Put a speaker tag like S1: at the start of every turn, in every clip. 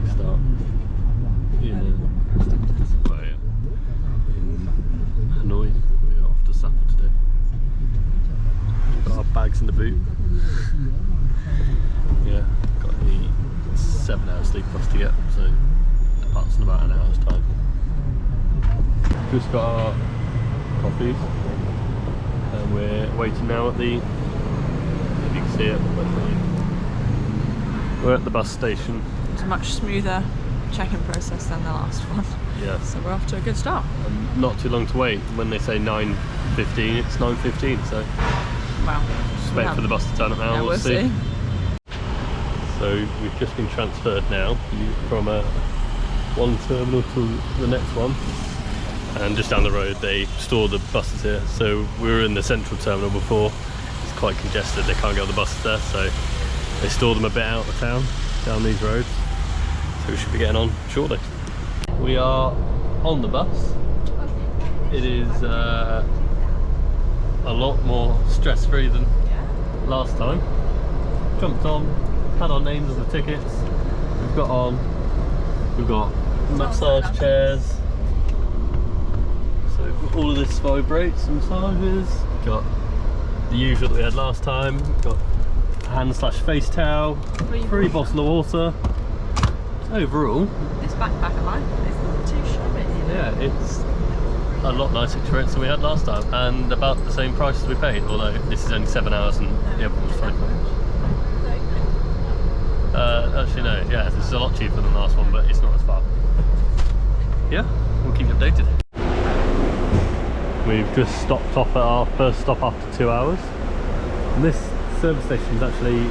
S1: early start in Hanoi. We're off to Sapa today. Got our bags in the boot. Yeah, got a 7-hour sleep bus to get, so departs in about an hour's time. Just got our coffees and we're waiting now at the, if you can see it, we're at the bus station.
S2: It's a much smoother check-in process than the last one.
S1: Yeah.
S2: So we're off to a good start.
S1: And not too long to wait. When they say 9:15, it's 9:15, so
S2: wow.
S1: Just wait for the bus to turn up now,
S2: yeah,
S1: we'll see. So we've just been transferred now from one terminal to the next one. And just down the road they store the buses here. So we were in the central terminal before. It's quite congested, they can't get all the buses there, so they store them a bit out of town, down these roads. So we should be getting on shortly. We are on the bus. It is a lot more stress-free than last time. Jumped on, had our names on the tickets. We've got massage chairs. So all of this vibrates and massages. Got the usual that we had last time. Got hand/face towel, free bottle of water. Overall,
S2: this backpack of mine is not too shabby.
S1: Yeah, it's a lot nicer experience than we had last time, and about the same price as we paid. Although this is only 7 hours and the other one was 24. Actually no, yeah, this is a lot cheaper than the last one, but it's not as far. Yeah, we'll keep you updated. We've just stopped off at our first stop after 2 hours. And this service station is actually,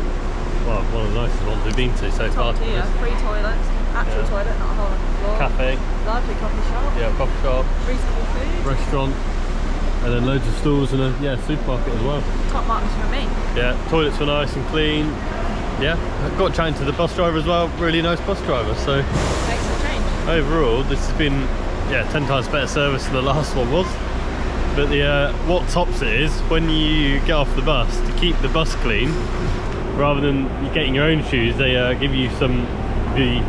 S1: well, one of the nicest ones we've been to so far.
S2: Tier, free toilets, actual toilet, not a hole in the floor.
S1: Cafe.
S2: Lovely coffee shop.
S1: Yeah, coffee shop.
S2: Reasonable food.
S1: Restaurant. And then loads of stores and a supermarket as well.
S2: Top marks for me.
S1: Yeah, toilets were nice and clean. Yeah, I got chatting to the bus driver as well. Really nice bus driver. So
S2: Makes a change.
S1: overall, this has been 10 times better service than the last one was. But the what tops it is when you get off the bus, to keep the bus clean, rather than you getting your own shoes, they give you some these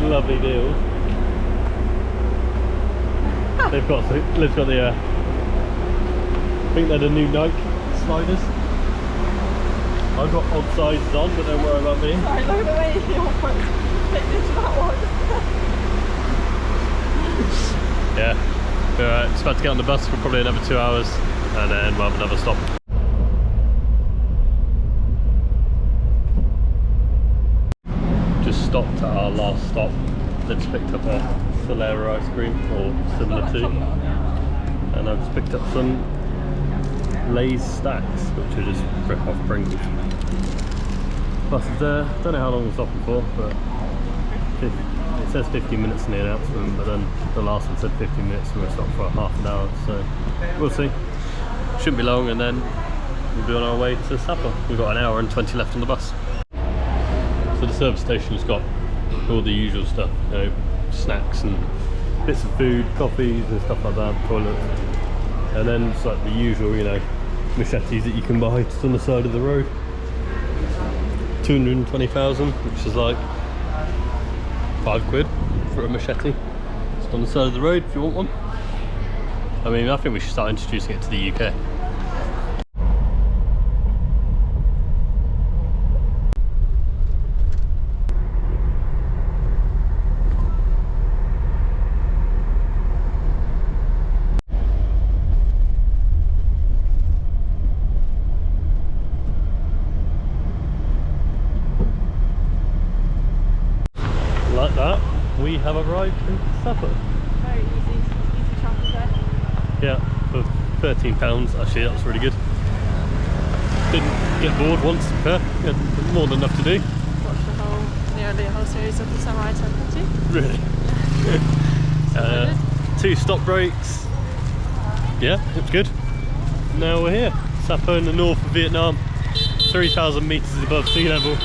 S1: lovely deals. They've got the I think they're the new Nike sliders. I've got odd sizes on, but don't worry about me.
S2: Sorry, look at the way your foot fit into that one.
S1: Yeah, we're just about to get on the bus for probably another 2 hours, and then we'll have another stop. Just stopped at our last stop. Then just picked up a Solera ice cream, or similar to, and I've just picked up some Lay's stacks, which are just rip-off Pringles. Bus is there. Don't know how long we're stopping for, but it says 15 minutes in the announcement, but then the last one said 15 minutes, and we're stopped for half an hour, so we'll see. Shouldn't be long, and then we'll be on our way to Sapa. We've got an hour and 20 left on the bus. So the service station's got all the usual stuff, snacks and bits of food, coffees and stuff like that, toilets, and then it's like the usual, machetes that you can buy just on the side of the road. 220,000, which is like £5 for a machete, just on the side of the road if you want one. I mean, I think we should start introducing it to the UK. Like that, we have arrived in Sapa.
S2: Very easy travel there.
S1: Yeah, for £13, actually that was really good. Didn't get bored once, to be fair. Had more than enough to do.
S2: Watched nearly a whole series of the Samurai Templeton.
S1: Really? 2 stop breaks. Yeah, it was good. Now we're here, Sapa in the north of Vietnam, 3,000 metres above sea level.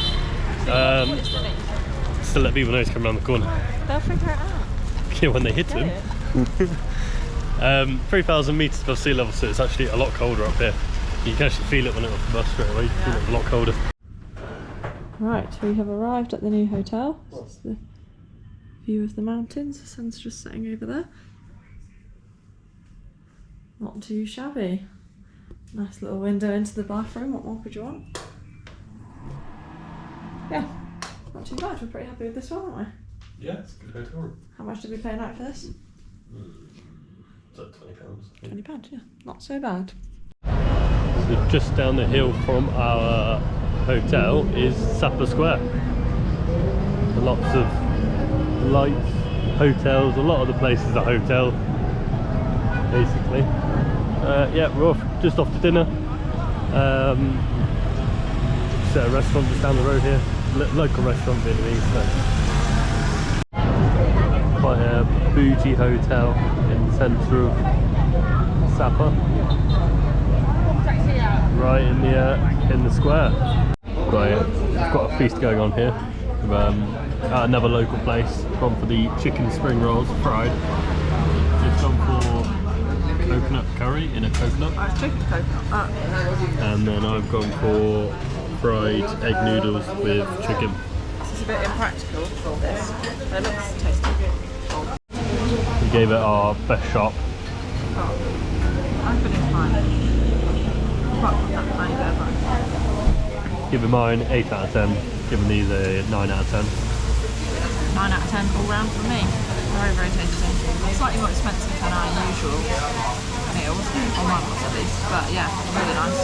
S1: Still let people know it's coming around the corner.
S2: They'll figure it out.
S1: Yeah, when they hit him. 3,000 metres above sea level, so it's actually a lot colder up here. You can actually feel it when it off the bus straight away. You feel it a lot colder.
S2: Right, we have arrived at the new hotel. This is the View of the mountains, the sun's just setting over there. Not too shabby. Nice little window into the bathroom, what more could you want? Yeah, not too bad, we're pretty happy with this one, aren't we?
S1: Yeah, it's a good hotel room.
S2: How much did we pay a night for this?
S1: It's like £20.
S2: £20, yeah, not so bad.
S1: So just down the hill from our hotel is Sapa Square. Lots of lights, hotels, a lot of the places are hotel, basically. Yeah, we're just off to dinner. Just at a restaurant just down the road here. Local restaurant, Vietnamese. So. Quite a bougie hotel in the centre of Sapa. Right in the square. We've got a feast going on here. At another local place, gone for the chicken spring rolls fried. Just gone for coconut curry in a coconut.
S2: Oh, it's chicken coconut.
S1: And then I've gone for fried egg noodles with chicken.
S2: This is a bit impractical, this, but it looks tasty.
S1: We gave it our best shot.
S2: Oh, I finished mine. Apart from that tiny bit of rice.
S1: Giving mine 8 out of 10, giving these a 9 out of 10.
S2: 9 out of 10 all round for me. Very, very tasty. Slightly more expensive than our usual meals, or mine was at least, but yeah, really nice.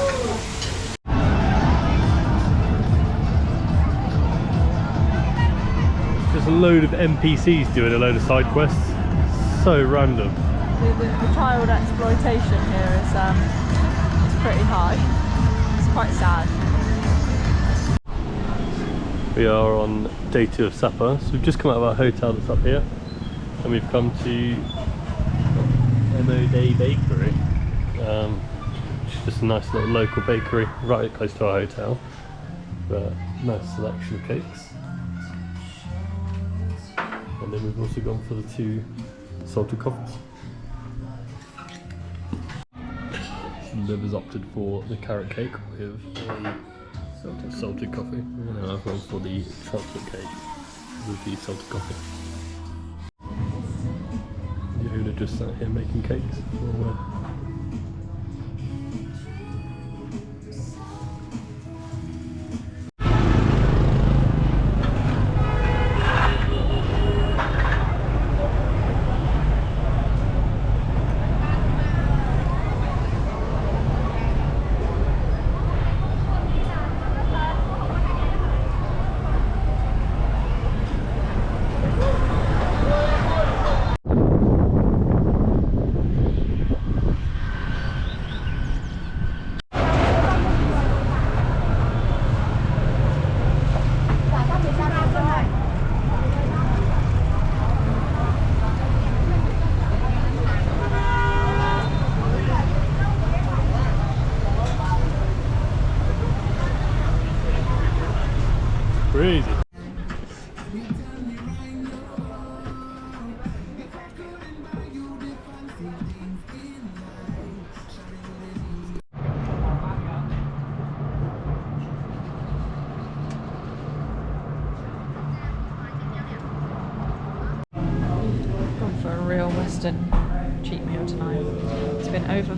S1: Just a load of NPCs doing a load of side quests. So random.
S2: The child exploitation here is pretty high. It's quite sad.
S1: We are on day 2 of Sapa, so we've just come out of our hotel that's up here, and we've come to Moped Bakery, which is just a nice little local bakery right close to our hotel. But nice selection of cakes, and then we've also gone for the 2 salted coffees. Liv has opted for the carrot cake with a salted coffee, and I've gone for the chocolate cake with the salted coffee. Yehuda just sat here making cakes. Crazy.
S2: Gone for a real Western cheap meal tonight. It's been over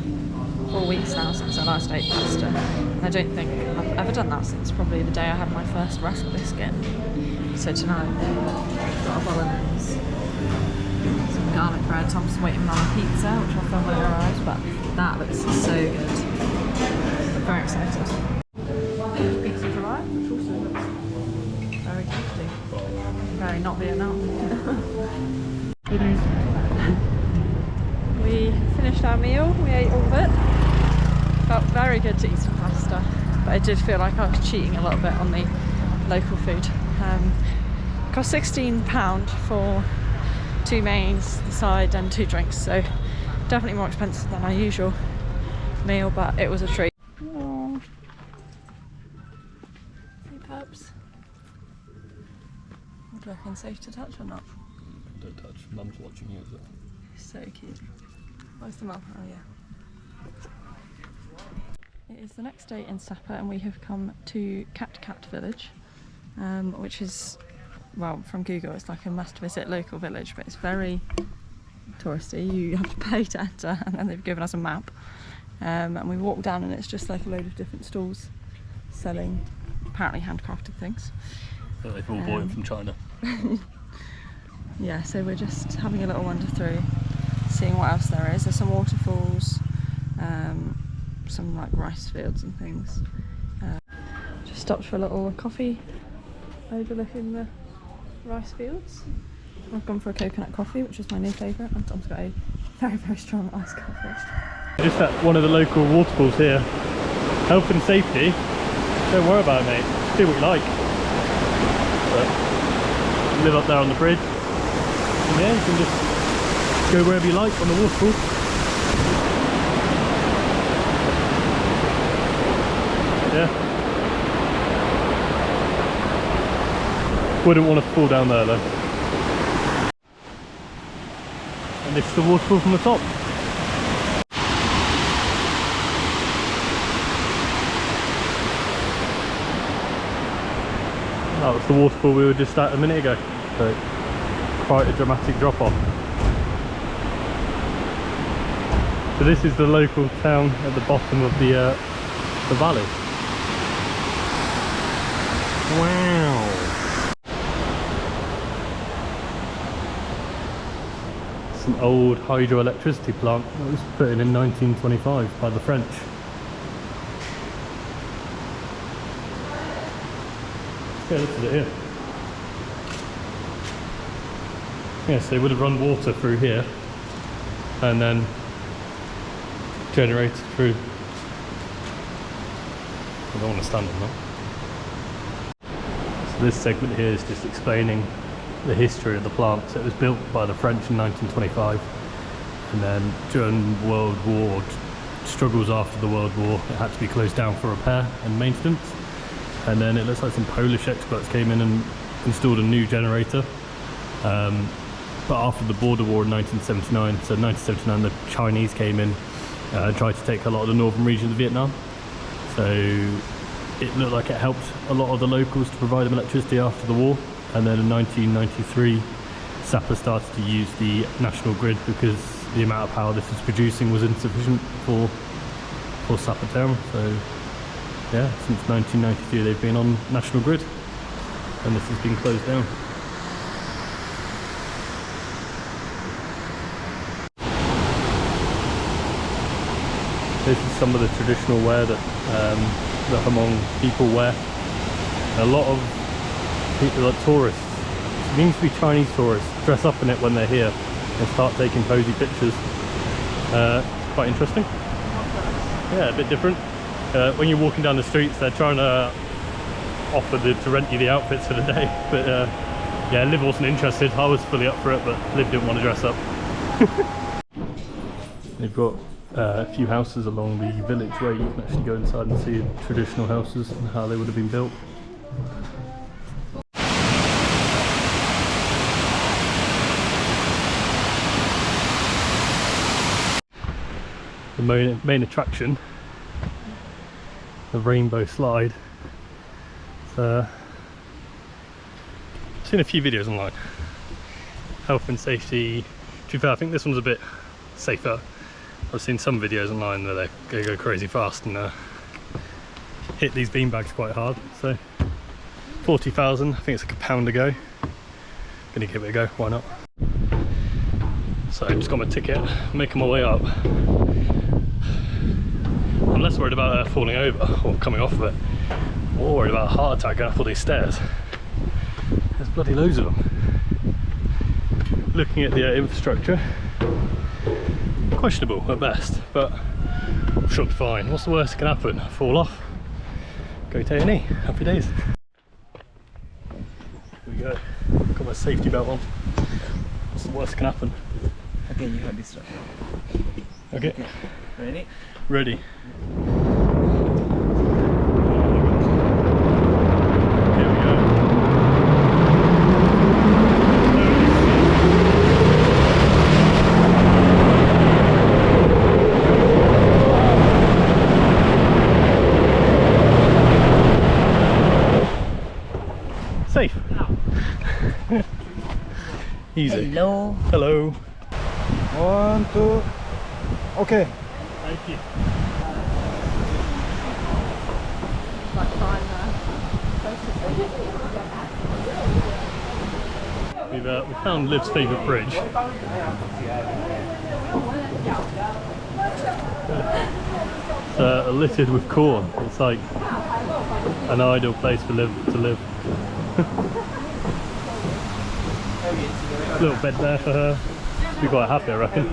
S2: 4 weeks now since I last ate pasta, and I don't think I've ever done that since probably the day I had my first rusk biscuit. So tonight I've got a bolognese, some garlic bread. Tom's waiting on a pizza, which I'll film when it arrives, but that looks so good. I'm very excited. Pizza's arrived, which also looks very tasty. Very not Vietnam. We finished our meal, we ate all of it. Felt very good to eat some pasta, but I did feel like I was cheating a little bit on the local food. Cost £16 for 2 mains, the side and 2 drinks, so definitely more expensive than our usual meal, but it was a treat. Aww. Hey pups. What do you reckon, safe to touch or not?
S1: Don't touch, Mum's watching you as well.
S2: So cute. Where's the mum? Oh yeah. It is the next day in Sapa and we have come to Cat Village, which is well, from Google, it's like a must-visit local village, but it's very touristy. You have to pay to enter, and then they've given us a map. And we walk down, and it's just like a load of different stalls selling apparently handcrafted things.
S1: But they've all bought it from China.
S2: Yeah, so we're just having a little wander through, seeing what else there is. There's some waterfalls, some like rice fields and things. Just stopped for a little coffee overlooking the rice fields. I've gone for a coconut coffee, which is my new favourite, and Tom's got a very, very strong iced coffee.
S1: Just at one of the local waterfalls here. Health and safety, don't worry about it, mate. Just do what you like. But live up there on the bridge. And yeah, you can just go wherever you like on the waterfall. Yeah. Wouldn't want to fall down there though. And this is the waterfall from the top. That was the waterfall we were just at a minute ago. So quite a dramatic drop off. So this is the local town at the bottom of the valley. Wow. It's an old hydroelectricity plant that was put in 1925 by the French. Yeah, look at it here. Yes, they would have run water through here and then generated through. I don't want to stand on that. So this segment here is just explaining the history of the plant. So it was built by the French in 1925, and then during World War, struggles after the World War, it had to be closed down for repair and maintenance. And then it looks like some Polish experts came in and installed a new generator. But after the border war in 1979, so 1979 the Chinese came in and tried to take a lot of the northern regions of Vietnam. So it looked like it helped a lot of the locals to provide them electricity after the war. And then in 1993, Sapa started to use the national grid because the amount of power this was producing was insufficient for Sapa town. So yeah, since 1993 they've been on national grid, and this has been closed down. This is some of the traditional wear that the Hmong people wear. A lot of people, like tourists, it means to be Chinese tourists, dress up in it when they're here and start taking posy pictures. It's quite interesting. Yeah, a bit different. When you're walking down the streets, they're trying to offer to rent you the outfits for the day. But yeah, Liv wasn't interested. I was fully up for it, but Liv didn't want to dress up. They've got a few houses along the village where you can actually go inside and see traditional houses and how they would have been built. The main attraction, the rainbow slide. I've seen a few videos online. Health and safety. To be fair, I think this one's a bit safer. I've seen some videos online where they go crazy fast and hit these beanbags quite hard. So 40,000, I think it's like £1 a go. Gonna give it a go, why not? So I just got my ticket, making my way up. I'm less worried about falling over or coming off of it. More worried about a heart attack going up all these stairs. There's bloody loads of them. Looking at the infrastructure, questionable at best, but I'm sure it'll be fine. What's the worst that can happen? Fall off, go to A&E, happy days. Here we go, got my safety belt on. What's the worst that can happen?
S3: Okay, you have this.
S1: Okay.
S3: Ready?
S1: Ready. Safe. Easy.
S3: Hello.
S1: Hello.
S4: 1, 2. Okay.
S1: Thank you.
S2: Like fine there.
S1: We found Liv's favourite bridge. It's littered with corn. It's like an ideal place for Liv to live. Little bed there for her. She'll be quite happy, I reckon.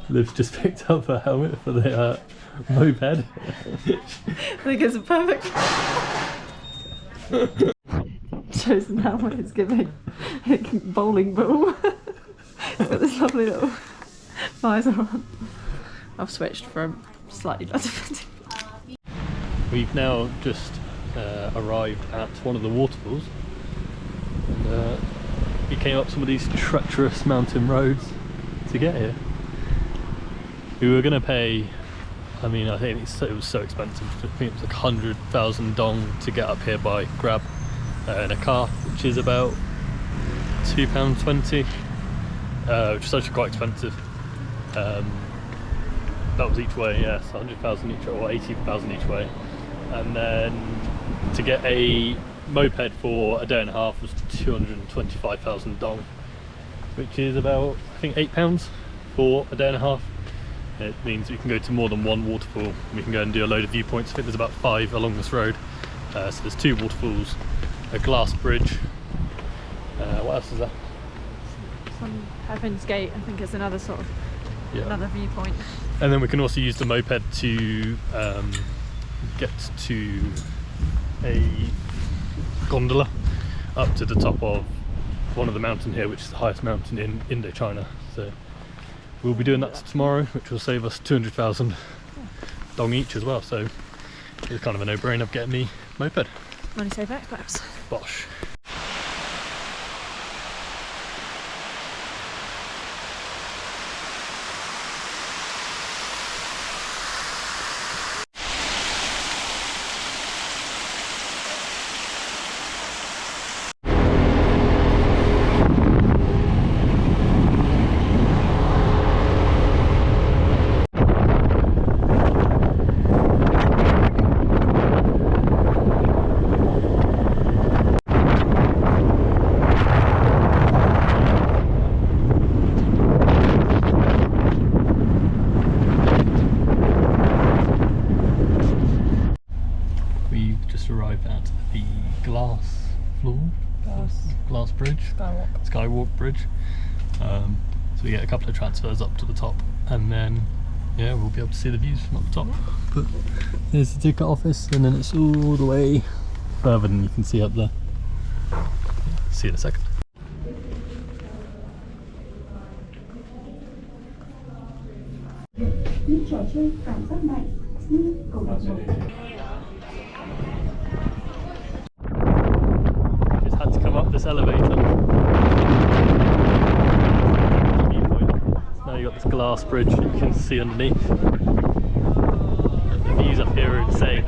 S1: Liv's just picked up a helmet for the moped.
S2: I think it's a perfect. Chosen helmet is giving bowling ball. It's got this lovely little visor on. I've switched from slightly better fitting.
S1: We've now just arrived at one of the waterfalls, and we came up some of these treacherous mountain roads to get here. We were going to pay, I mean, I think it was so expensive. I think it was like 100,000 dong to get up here by grab in a car, which is about £2.20, which is actually quite expensive. That was each way, yes, 100,000 each way, or 80,000 each way. And then to get a moped for a day and a half was 225,000 dong, which is about, I think, £8 for a day and a half. It means we can go to more than one waterfall. We can go and do a load of viewpoints. I think there's about 5 along this road. So there's 2 waterfalls, a glass bridge. What else is that?
S2: Some Heaven's Gate, I think, is another sort of another viewpoint.
S1: And then we can also use the moped to get to a gondola up to the top of one of the mountain here, which is the highest mountain in Indochina. So we'll be doing that tomorrow, which will save us 200,000 dong each as well. So it's kind of a no-brainer of getting the moped.
S2: Money save experts.
S1: Bosh. Arrived at the glass bridge, skywalk bridge. So we get a couple of transfers up to the top, and then yeah, we'll be able to see the views from up the top. But there's the ticket office, and then it's all the way further than you can see up there. See you in a second. Just had to come up this elevator. Now you've got this glass bridge that you can see underneath. The views up here are insane.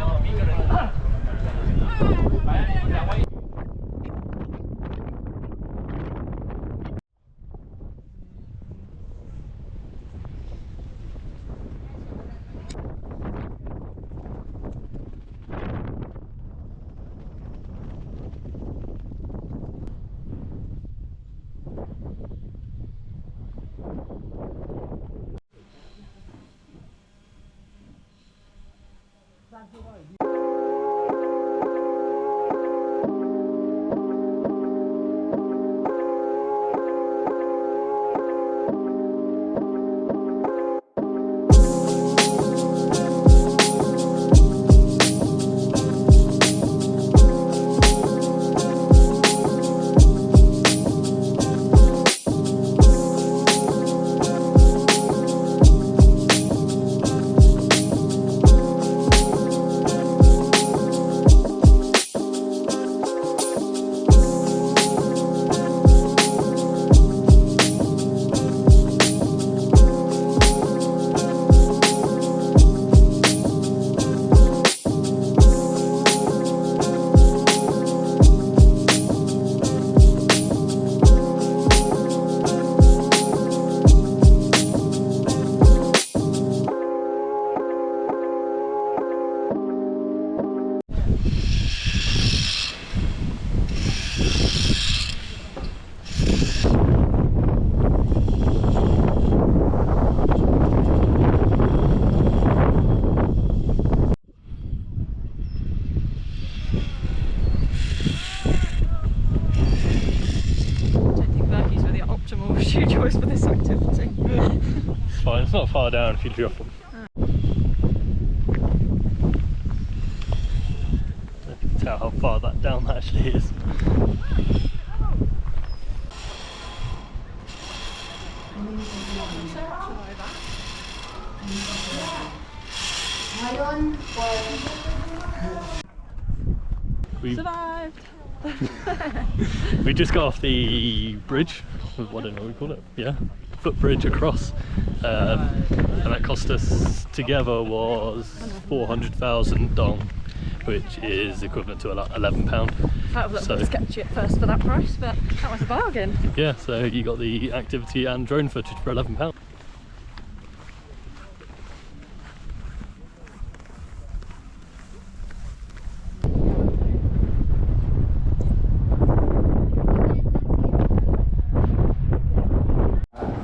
S1: It's not far down if you drop them. You can tell how far that down that actually is. We
S2: survived!
S1: We just got off the bridge, I don't know what we call it, yeah, footbridge across, and that cost us together was 400,000 dong, which is equivalent to like £11.
S2: That was a bit sketchy at first for that price, but that was a bargain.
S1: Yeah, so you got the activity and drone footage for £11.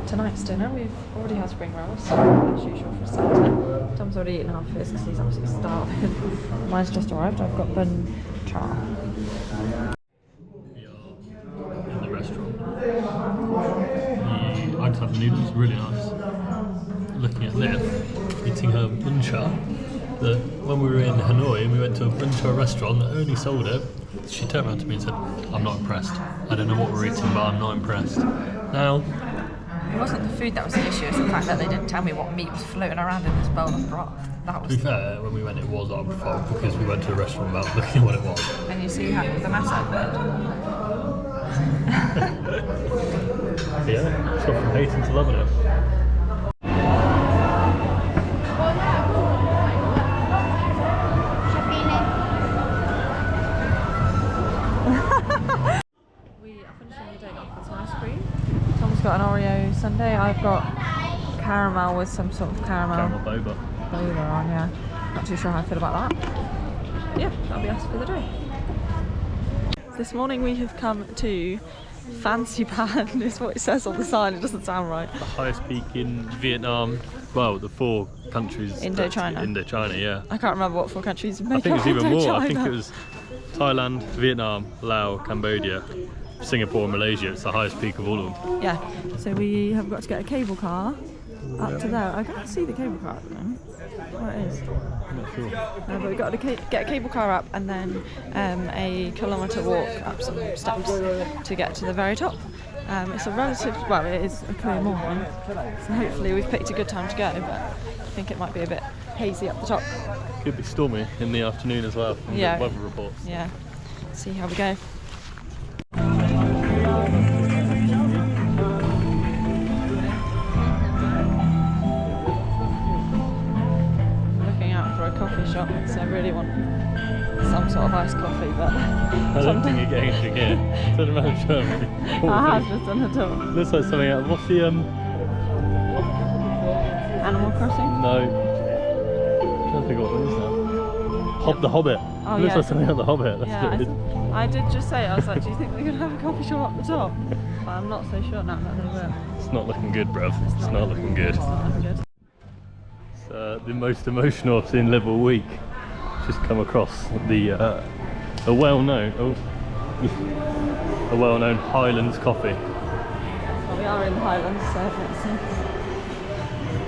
S2: Tonight's dinner, we've already had spring rolls, as usual for Santa. Tom's already eaten half his because he's absolutely starving. Mine's just arrived, I've got bun char.
S1: We are in the restaurant. I just have the noodles, really nice. Looking at Liv, eating her bun char. When we were in Hanoi and we went to a bun char restaurant that only sold it, she turned around to me and said, "I'm not impressed. I don't know what we're eating, but I'm not impressed." Now,
S2: It wasn't the food that was the issue, it's the fact that they didn't tell me what meat was floating around in this bowl of broth. That was.
S1: to be fair, when we went, it was our fault because we went to a restaurant without looking at what it was.
S2: And you see how the mess I made.
S1: Yeah, it's gone from hating to loving it.
S2: We are finishing the day off with some ice cream. Tom's got an Oreo sundae, I've got caramel with some sort of
S1: Caramel boba.
S2: boba on, yeah. Not too sure how I feel about that. Yeah, that'll be us for the day. This morning we have come to Fansipan, is what it says on the sign, it doesn't sound right.
S1: The highest peak in Vietnam, well, the 4 countries.
S2: Indochina.
S1: Indochina, yeah.
S2: I can't remember what 4 countries make
S1: I think
S2: up
S1: it was even more.
S2: Indochina.
S1: I think it was Thailand, Vietnam, Laos, Cambodia, Singapore and Malaysia. It's the highest peak of all of them.
S2: Yeah, so we have got to get a cable car up to there. I can't see the cable car at the moment. Where it is.
S1: I'm not sure.
S2: But we've got to get a cable car up and then a kilometre walk up some steps to get to the very top. It's a well, it is a clear morning, so hopefully we've picked a good time to go, but I think it might be a bit hazy up the top.
S1: Could be stormy in the afternoon as well from
S2: Yeah.
S1: the weather reports.
S2: Yeah, see how we go. Looking out for a coffee shop, so I really want some sort of iced coffee, but
S1: I don't think you're getting anything here. Turn around and show me.
S2: I have just done a tour.
S1: Looks like something out. What's the
S2: Animal Crossing?
S1: No. I don't think what it is now. The Hobbit.
S2: Oh,
S1: Looks
S2: yeah.
S1: like something out of the Hobbit. That's
S2: Yeah,
S1: what it is.
S2: I did just say, I was like, do you think they're going to have a coffee shop up the top? But I'm not so sure now that they will.
S1: It's not looking good, bruv. It's not looking good.
S2: It's not looking good.
S1: It's the most emotional I've seen Liv all week. Just come across a well-known Highlands coffee.
S2: Well, we are in the Highlands, so it makes sense.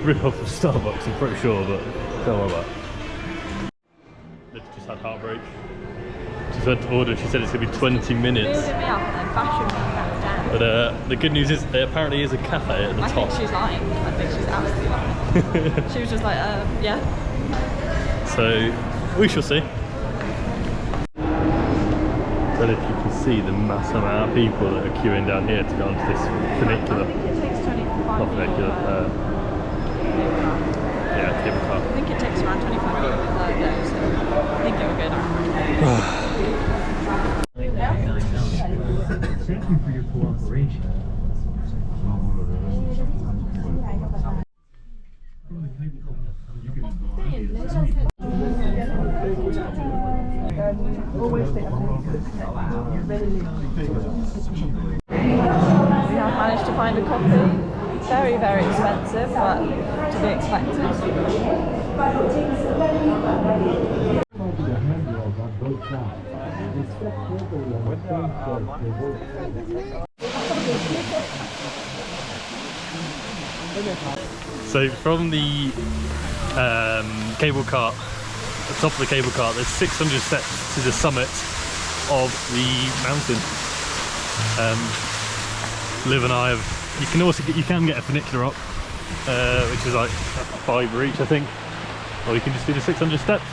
S1: Rip off of Starbucks, I'm pretty sure, but don't worry about it. Liv's just had heartbreak. She's had to order, she said it's going to be 20 minutes.
S2: Building me up and then bashing me down.
S1: But the good news is there apparently is a cafe at the
S2: I
S1: top.
S2: think she's lying. I think she's absolutely lying. She was just like, yeah.
S1: So we shall see. But if you can see the mass amount of people that are queuing down here to go onto this funicular.
S2: I think it takes 25
S1: Not funicular. Yeah, cable car.
S2: I think it takes around 25 minutes with her there, so I think it will go down.
S5: Thank you for your cooperation.
S2: We have managed to find a coffee. Very, very expensive, but to be expected.
S1: So from the cable cart, the top of the cable cart, there's 600 steps to the summit of the mountain. Liv and I have, you can get a funicular up, which is like £5 each, I think, or you can just do the 600 steps.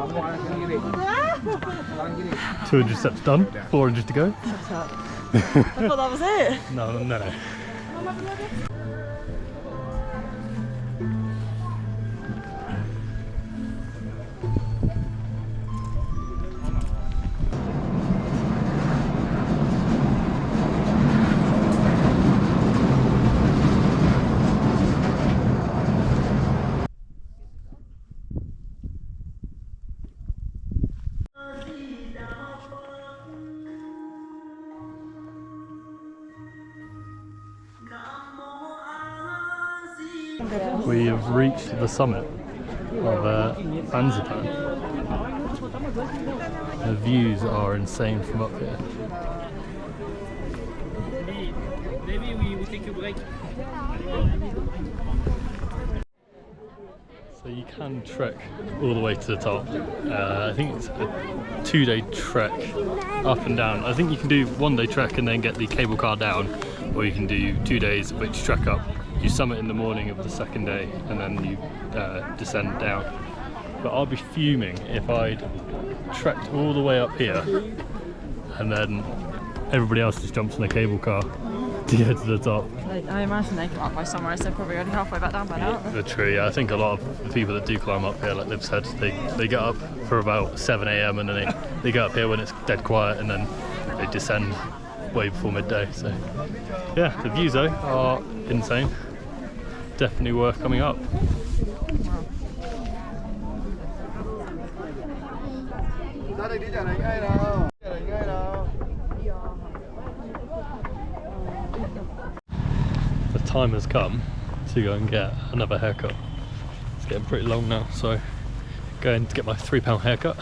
S3: Kanan kiri.
S1: 200 steps done, 400 to go.
S2: I thought that was it.
S1: No. We have reached the summit of Fansipan. The views are insane from up here.
S3: Maybe we take a break.
S1: So you can trek all the way to the top. I think it's a 2-day trek up and down. I think you can do 1-day trek and then get the cable car down, or you can do 2 days which trek up. You summit in the morning of the 2nd day and then you descend down. But I'll be fuming if I'd trekked all the way up here and then everybody else just jumps in the cable car to get to the top.
S2: I imagine they come up by somewhere, so they're probably already halfway back down by now.
S1: True, yeah. I think a lot of the people that do climb up here, like Liv said, they get up for about 7 AM and then they get up here when it's dead quiet and then they descend way before midday. So yeah, the views though are insane. Definitely worth coming up. The time has come to go and get another haircut. It's getting pretty long now, so going to get my £3 haircut.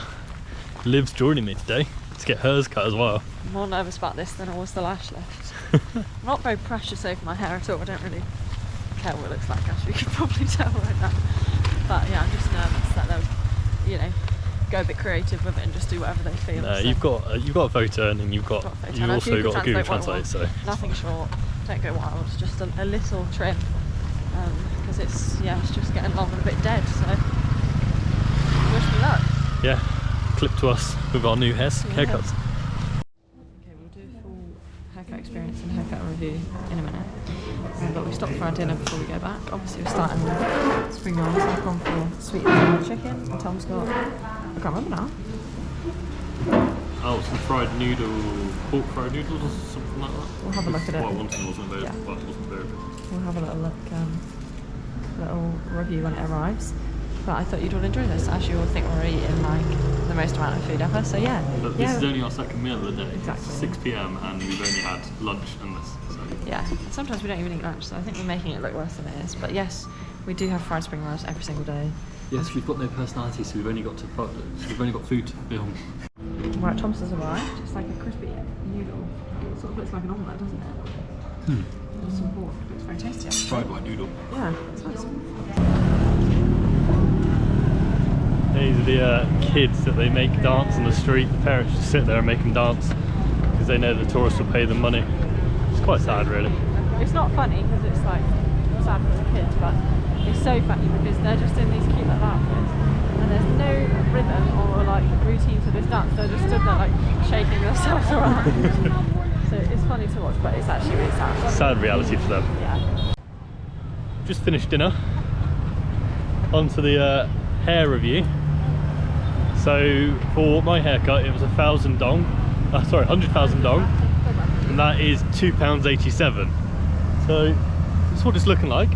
S1: Liv's joining me today to get hers cut as well.
S2: I'm more nervous about this than I was the lash lift. I'm not very precious over my hair at all. I don't really care what it looks like, actually. You can probably tell right now. But yeah, I'm just nervous that they'll, you know, go a bit creative with it and just do whatever they feel.
S1: No,
S2: so.
S1: you've got a photo and then you've also got a Google Translate. So
S2: nothing short. Don't go wild. Just a little trim because it's just getting long and a bit dead. So wish me luck.
S1: Yeah, clip to us with our new haircuts.
S2: Okay, we'll do a full haircut experience and haircut review in a minute. But we stopped for our dinner before we go back. Obviously we're starting with spring rolls. I've gone for sweet and sour chicken, and Tom's got, I can't remember now.
S1: Oh, some fried pork fried noodles or something like that.
S2: We'll have a look at it.
S1: What I wanted wasn't available,
S2: Yeah.
S1: but it wasn't very good.
S2: We'll have a little look, little review when it arrives. But I thought you'd all enjoy this, as you all think we're eating like the most amount of food ever. So yeah.
S1: But this is only our second meal of the day.
S2: Exactly.
S1: It's 6 PM and we've only had lunch and this. So.
S2: Yeah, sometimes we don't even eat lunch, so I think we're making it look worse than it is. But yes, we do have fried spring rolls every single day.
S1: Yes, we've got no personality, so we've only got food to film.
S2: Right, Tom's has arrived. It's like a crispy noodle. It sort of looks like an omelette, doesn't it? With some pork. It's very tasty, actually.
S1: Fried white noodle.
S2: Yeah, it's nice.
S1: These are the kids that they make dance on the street. The parents just sit there and make them dance because they know the tourists will pay them money. It's quite sad, really.
S2: It's not funny because it's like sad for the kids, but it's so funny because they're just in these cute little outfits and there's no rhythm or like routine to this dance. They're just stood there like shaking themselves around. So it's funny to watch, but it's actually really sad.
S1: Sad reality for them.
S2: Yeah.
S1: Just finished dinner. On to the hair review. So for my haircut, it was 1,000 dong. 100,000 dong, and that is £2.87. So that's what it's looking like.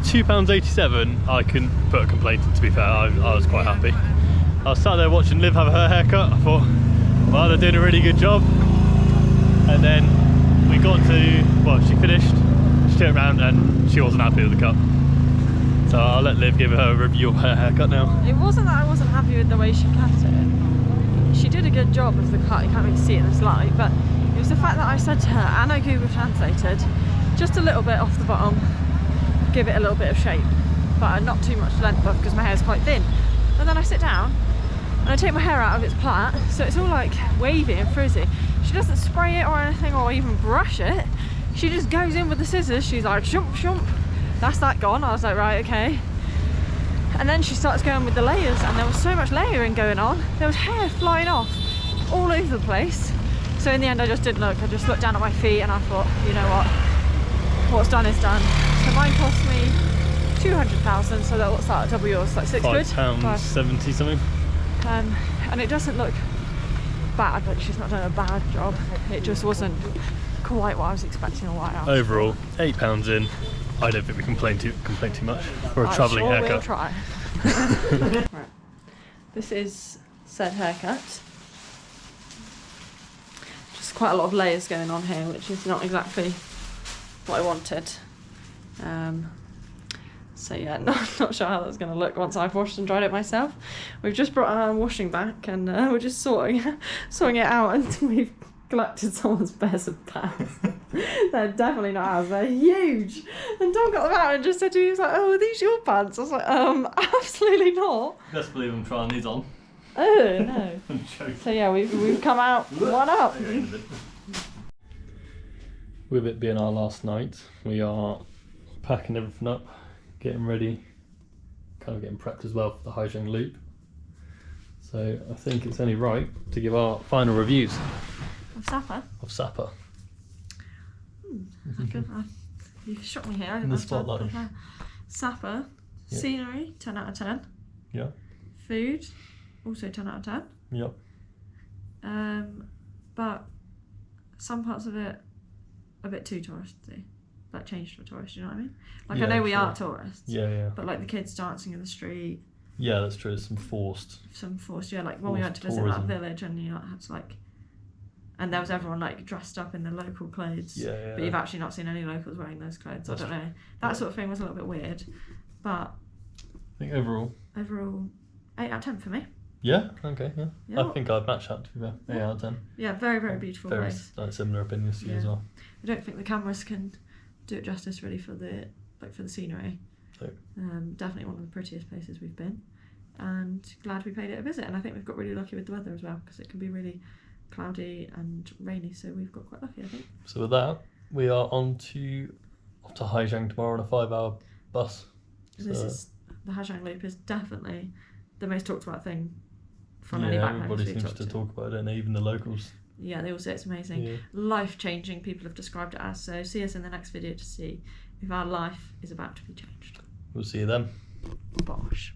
S1: £2.87. I couldn't put a complaint in, to be fair. I was quite happy. I was sat there watching Liv have her haircut. I thought, well, they're doing a really good job. And then we got to, well, she finished. She turned around and she wasn't happy with the cut. So I'll let Liv give her a review of her haircut now.
S2: It wasn't that I wasn't happy with the way she cut it. she did a good job of the cut. You can't really see it in this light, but it was the fact that I said to her, and I Google translated, just a little bit off the bottom, give it a little bit of shape, but not too much length off because my hair is quite thin. And then I sit down and I take my hair out of its plait, so it's all like wavy and frizzy. She doesn't spray it or anything or even brush it. She just goes in with the scissors. She's like, shump, shump. That's that gone. I was like, right, okay. And then she starts going with the layers, and there was so much layering going on. There was hair flying off all over the place. So in the end, I just didn't look. I just looked down at my feet and I thought, you know what? What's done is done. So mine cost me 200,000. So that, what's that? Double yours, like £6.
S1: £5.70 something.
S2: And it doesn't look bad, but she's not done a bad job. It just wasn't quite what I was expecting or what I asked.
S1: Overall, £8 in. I don't think we complain too much for a travelling haircut.
S2: We'll try. Right. This is said haircut. Just quite a lot of layers going on here, which is not exactly what I wanted. So yeah, not sure how that's going to look once I've washed and dried it myself. We've just brought our washing back, and we're just sorting it out, and we've collected someone's pairs of pants. They're definitely not ours, they're huge. And Tom got them out and just said to me, he was like, oh, are these your pants? I was like, absolutely not.
S1: Best believe I'm trying these on.
S2: Oh, no. So yeah, we've come out one up.
S1: With it being our last night, we are packing everything up, getting ready, kind of getting prepped as well for the Haizhong loop. So I think it's only right to give our final reviews
S2: Of Sapa?
S1: of Sapa.
S2: You've shot me here.
S1: In the spotlight.
S2: Sapa,
S1: Yeah.
S2: Scenery, 10 out of 10.
S1: Yeah.
S2: Food, also 10 out of 10.
S1: Yep.
S2: But some parts of it a bit too touristy. Like changed for tourists, you know what I mean? Like
S1: Yeah,
S2: I know we
S1: sure.
S2: are tourists.
S1: Yeah.
S2: But like the kids dancing in the street,
S1: Yeah, that's true. There's some forced.
S2: some forced, yeah, like when we went to visit
S1: tourism.
S2: that village and you had to like, and there was everyone like dressed up in the local clothes.
S1: Yeah.
S2: But you've actually not seen any locals wearing those clothes.
S1: That's
S2: I don't know. That sort of thing was a little bit weird. But
S1: I think overall.
S2: 8 out of 10 for me.
S1: Yeah. Okay. Yeah.
S2: Yeah.
S1: I think I'd match that to be fair. 8 out of 10.
S2: Yeah, very, very beautiful
S1: Very
S2: place.
S1: similar opinions to you as
S2: Yeah.
S1: well.
S2: I don't think the cameras can do it justice really for the scenery.
S1: So.
S2: Definitely one of the prettiest places we've been, and glad we paid it a visit. And I think we've got really lucky with the weather as well, because it can be really cloudy and rainy, so we've got quite lucky, I think.
S1: So with that, we are off to Haizhong tomorrow on a 5-hour bus.
S2: This
S1: So-
S2: is the Haizhong Loop is definitely the most talked about thing from any
S1: Yeah,
S2: backpackers
S1: everybody
S2: we've
S1: seems
S2: talked
S1: to talk about it, and even the locals.
S2: Yeah, they all say it's amazing.
S1: Yeah.
S2: Life-changing, people have described it as. So see us in the next video to see if our life is about to be changed.
S1: We'll see you then.
S2: Bosh.